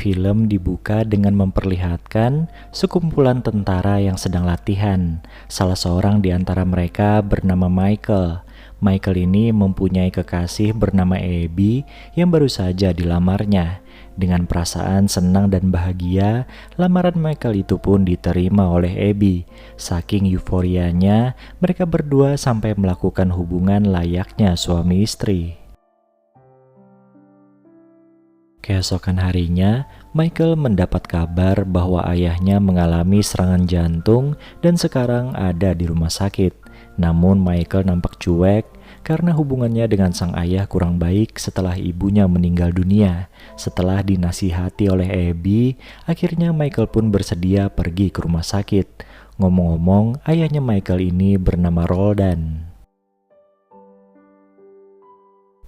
Film dibuka dengan memperlihatkan sekumpulan tentara yang sedang latihan. Salah seorang di antara mereka bernama Michael. Michael ini mempunyai kekasih bernama Abby yang baru saja dilamarnya. Dengan perasaan senang dan bahagia, lamaran Michael itu pun diterima oleh Abby. Saking euforianya, mereka berdua sampai melakukan hubungan layaknya suami istri. Keesokan harinya, Michael mendapat kabar bahwa ayahnya mengalami serangan jantung dan sekarang ada di rumah sakit. Namun Michael nampak cuek karena hubungannya dengan sang ayah kurang baik setelah ibunya meninggal dunia. Setelah dinasihati oleh Abby, akhirnya Michael pun bersedia pergi ke rumah sakit. Ngomong-ngomong, ayahnya Michael ini bernama Roldan.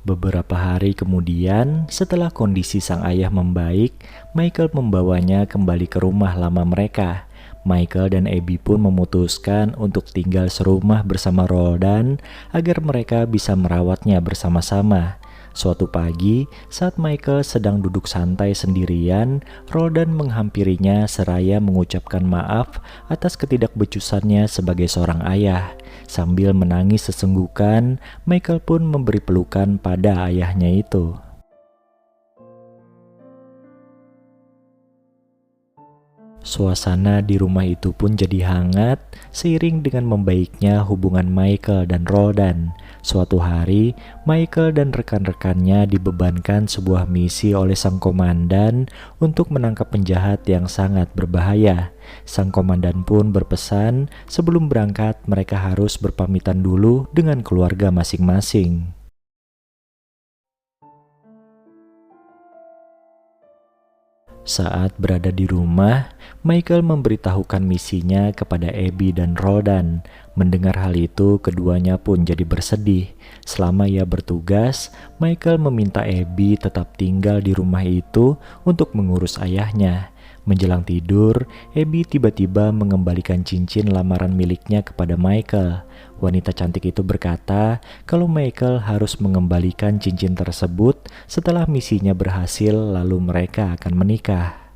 Beberapa hari kemudian, setelah kondisi sang ayah membaik, Michael membawanya kembali ke rumah lama mereka. Michael dan Abby pun memutuskan untuk tinggal serumah bersama Roldan agar mereka bisa merawatnya bersama-sama. Suatu pagi, saat Michael sedang duduk santai sendirian, Roldan menghampirinya seraya mengucapkan maaf atas ketidakbecusannya sebagai seorang ayah. Sambil menangis sesenggukan, Michael pun memberi pelukan pada ayahnya itu. Suasana di rumah itu pun jadi hangat seiring dengan membaiknya hubungan Michael dan Roldan. Suatu hari, Michael dan rekan-rekannya dibebankan sebuah misi oleh sang komandan untuk menangkap penjahat yang sangat berbahaya. Sang komandan pun berpesan sebelum berangkat mereka harus berpamitan dulu dengan keluarga masing-masing. Saat berada di rumah, Michael memberitahukan misinya kepada Abby dan Roldan. Mendengar hal itu, keduanya pun jadi bersedih. Selama ia bertugas, Michael meminta Abby tetap tinggal di rumah itu untuk mengurus ayahnya. Menjelang tidur, Abby tiba-tiba mengembalikan cincin lamaran miliknya kepada Michael. Wanita cantik itu berkata kalau Michael harus mengembalikan cincin tersebut setelah misinya berhasil, lalu mereka akan menikah.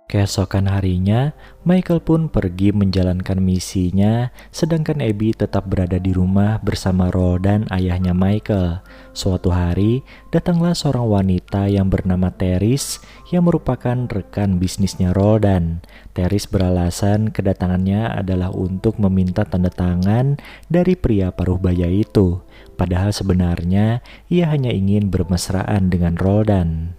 Keesokan harinya, Michael pun pergi menjalankan misinya, sedangkan Abby tetap berada di rumah bersama Roldan, ayahnya Michael. Suatu hari, datanglah seorang wanita yang bernama Teris yang merupakan rekan bisnisnya Roldan. Teris beralasan kedatangannya adalah untuk meminta tanda tangan dari pria paruh baya itu. Padahal sebenarnya ia hanya ingin bermesraan dengan Roldan.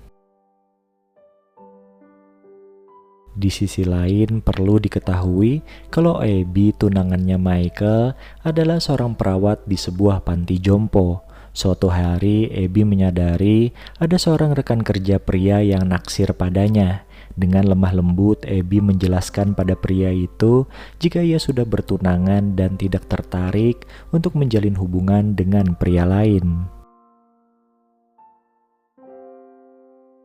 Di sisi lain, perlu diketahui kalau Abby, tunangannya Michael, adalah seorang perawat di sebuah panti jompo. Suatu hari, Abby menyadari ada seorang rekan kerja pria yang naksir padanya. Dengan lemah lembut, Abby menjelaskan pada pria itu jika ia sudah bertunangan dan tidak tertarik untuk menjalin hubungan dengan pria lain.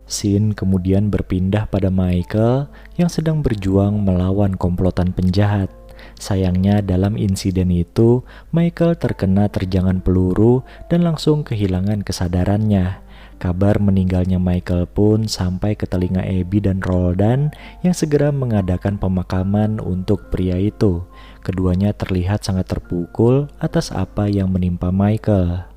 Scene kemudian berpindah pada Michael yang sedang berjuang melawan komplotan penjahat. Sayangnya dalam insiden itu, Michael terkena terjangan peluru dan langsung kehilangan kesadarannya. Kabar meninggalnya Michael pun sampai ke telinga Abby dan Roldan yang segera mengadakan pemakaman untuk pria itu. Keduanya terlihat sangat terpukul atas apa yang menimpa Michael.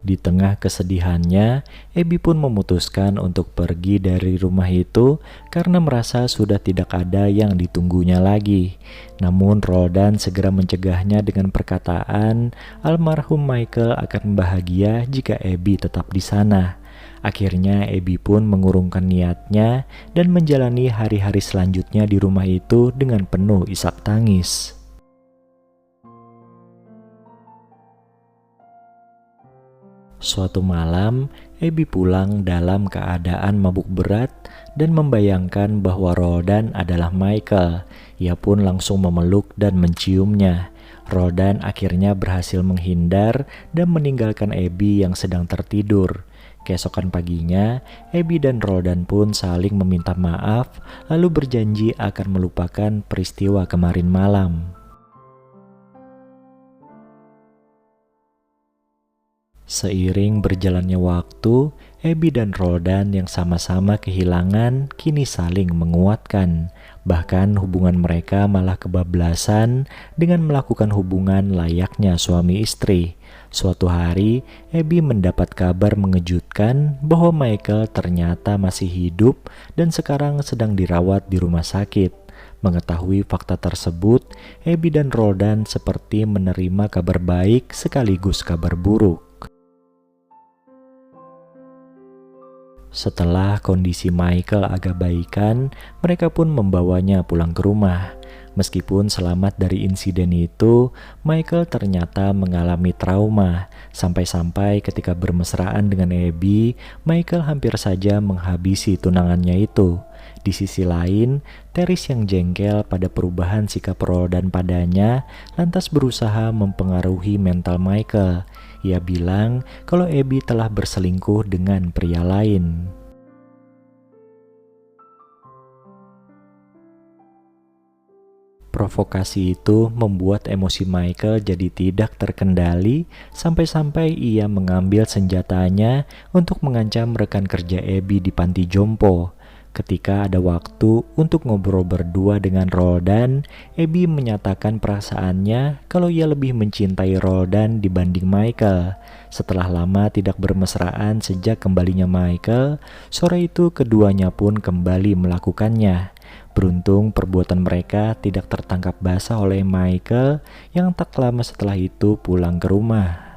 Di tengah kesedihannya, Abby pun memutuskan untuk pergi dari rumah itu karena merasa sudah tidak ada yang ditunggunya lagi. Namun Roldan segera mencegahnya dengan perkataan almarhum Michael akan bahagia jika Abby tetap di sana. Akhirnya Abby pun mengurungkan niatnya dan menjalani hari-hari selanjutnya di rumah itu dengan penuh isak tangis. Suatu malam, Abby pulang dalam keadaan mabuk berat dan membayangkan bahwa Roldan adalah Michael. Ia pun langsung memeluk dan menciumnya. Roldan akhirnya berhasil menghindar dan meninggalkan Abby yang sedang tertidur. Keesokan paginya, Abby dan Roldan pun saling meminta maaf, lalu berjanji akan melupakan peristiwa kemarin malam. Seiring berjalannya waktu, Abby dan Roldan yang sama-sama kehilangan kini saling menguatkan. Bahkan hubungan mereka malah kebablasan dengan melakukan hubungan layaknya suami istri. Suatu hari, Abby mendapat kabar mengejutkan bahwa Michael ternyata masih hidup dan sekarang sedang dirawat di rumah sakit. Mengetahui fakta tersebut, Abby dan Roldan seperti menerima kabar baik sekaligus kabar buruk. Setelah kondisi Michael agak baikan, mereka pun membawanya pulang ke rumah. Meskipun selamat dari insiden itu, Michael ternyata mengalami trauma. Sampai-sampai ketika bermesraan dengan Abby, Michael hampir saja menghabisi tunangannya itu. Di sisi lain, Teresa yang jengkel pada perubahan sikap Roldan padanya, lantas berusaha mempengaruhi mental Michael. Ia bilang kalau Abby telah berselingkuh dengan pria lain. Provokasi itu membuat emosi Michael jadi tidak terkendali sampai-sampai ia mengambil senjatanya untuk mengancam rekan kerja Abby di panti jompo. Ketika ada waktu untuk ngobrol berdua dengan Roldan, Abby menyatakan perasaannya kalau ia lebih mencintai Roldan dibanding Michael. Setelah lama tidak bermesraan sejak kembalinya Michael, sore itu keduanya pun kembali melakukannya. Beruntung perbuatan mereka tidak tertangkap basah oleh Michael yang tak lama setelah itu pulang ke rumah.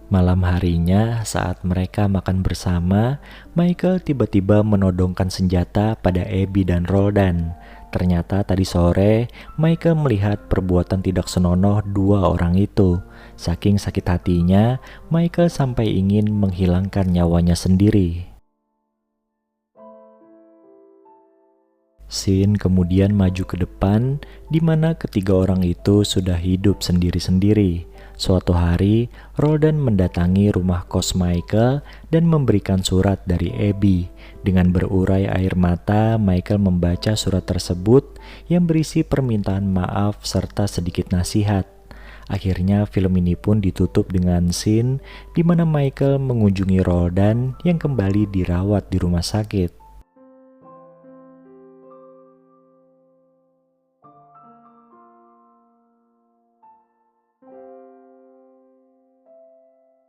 Malam harinya saat mereka makan bersama, Michael tiba-tiba menodongkan senjata pada Abby dan Roldan. Ternyata tadi sore, Michael melihat perbuatan tidak senonoh dua orang itu. Saking sakit hatinya, Michael sampai ingin menghilangkan nyawanya sendiri. Scene kemudian maju ke depan, di mana ketiga orang itu sudah hidup sendiri-sendiri. Suatu hari, Roldan mendatangi rumah kos Michael dan memberikan surat dari Abby. Dengan berurai air mata, Michael membaca surat tersebut yang berisi permintaan maaf serta sedikit nasihat. Akhirnya film ini pun ditutup dengan scene di mana Michael mengunjungi Roldan yang kembali dirawat di rumah sakit.